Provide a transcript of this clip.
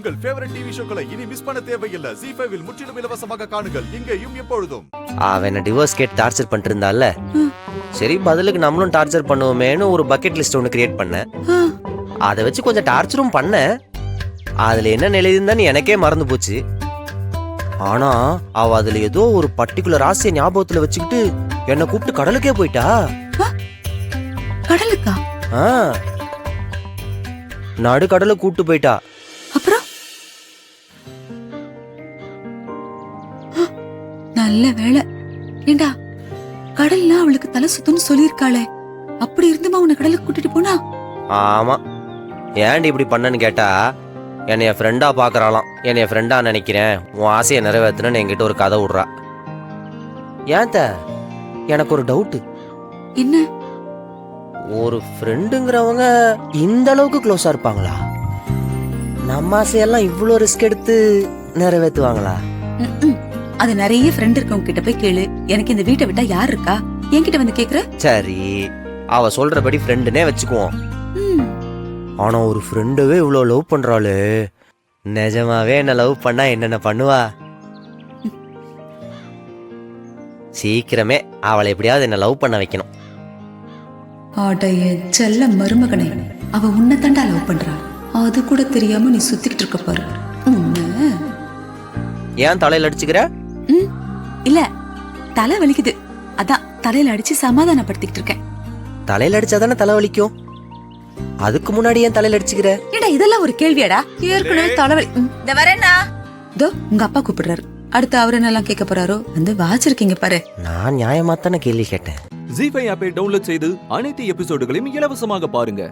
உங்கள் favourite TV ஷோக்களை இனி miss பண்ண தேவையில்லை. ZEE5 இல் முற்றிலும் இலவசமாக காணுங்கள். இங்கேயும் எப்பொழுதும். அவனை டிவோர்ஸ் கேட் டார்ச்சர் பண்ணிட்டு இருந்தால, சரி பதிலுக்கு நம்மளும் டார்ச்சர் பண்ணுவோமேனு ஒரு பக்கெட் லிஸ்ட் ஒன்று கிரியேட் பண்ணேன். அதை வச்சு கொஞ்சம் டார்ச்சரும் பண்ணேன். அதுல என்ன நிலையிருந்தான்னு எனக்கே மறந்து போச்சு. ஆனா அவ அதுல ஏதோ ஒரு பர்டிகுலர் ஆசையை ஞாபகத்துல வச்சுக்கிட்டு என்னை கூப்பிட்டு கடலுக்கே போயிட்டா. கடலுக்கா? நடு கடலை கூப்பிட்டு போயிட்டா. அப்புறம் நல்ல வேளை. ஏண்டா, கடல்ல அவளுக்கு தலை சுத்தம்னு சொல்லியிருக்காளே, அப்படி இருந்துமா உன்னை கடலுக்கு கூட்டிட்டு போனா? ஆமா, ஏன்டி இப்படி பண்ணன்னு கேட்டா, என்னைய ஃப்ரெண்டா பாக்குறாளாம். என்னைய ஃப்ரெண்டா நினைக்கிறேன், உன் ஆசையை நிறைவேற்றணும்னு என்கிட்ட ஒரு கதை விடுறா. ஏன் எனக்கு ஒரு டவுட். என்ன? ஒரு ஃப்ரெண்டுங்கிறவங்க இந்த அளவுக்கு க்ளோஸா இருப்பாங்களா? நம்ம ஆசையெல்லாம் இவ்வளோ ரிஸ்க் எடுத்து நிறைவேற்றுவாங்களா? அது நிறைய ஃப்ரெண்ட் இருக்கவங்க கிட்ட போய் கேளு. எனக்கு இந்த வீட்டை விட்டா யார் இருக்கா? என்கிட்ட வந்து கேக்குற? சரி, அவ சொல்றபடி ஃப்ரெண்டுனே வச்சுக்குவோம். ஆனா ஒரு ஃப்ரெண்டவே இவ்வளோ லவ் பண்றாளே, நிஜமாவே என்ன லவ் பண்ணா என்னென்ன பண்ணுவா? சீக்கிரமே அவளை எப்படியாவது என்ன லவ் பண்ண வைக்கணும். ஆடைய செல்ல மருமகனே, அவ உன்னை தாண்டா லவ் பண்றா. அது கூட தெரியாம நீ சுத்திக்கிட்டு இருக்க பாரு. ஏன் தலையில அடிச்சுக்கிற? இல்ல, தலை வலிக்குது, அதான் தலையில அடிச்சு சமாதானப்படுத்திக்கிட்டு இருக்கேன். தலையில அடிச்சாதானே தலை வலிக்கும், அதுக்கு முன்னாடி ஏன் தலையில அடிச்சுக்கிற? ஏடா இதெல்லாம் ஒரு கேள்வியாடா? ஏற்கனவே தலைவலி. இந்த வரேன்னா தோ உங்க அப்பா கூப்பிடுறாரு. அடுத்து அவர் என்னெல்லாம் கேட்க போறாரோ வந்து வாச்சிருக்கீங்க பாரு. நான் நியாயமா தானே கேள்வி கேட்டேன். ZEE5 ஆப்பை டவுன்லோட் செய்து அனைத்து எபிசோடுகளையும் இலவசமாக பாருங்க.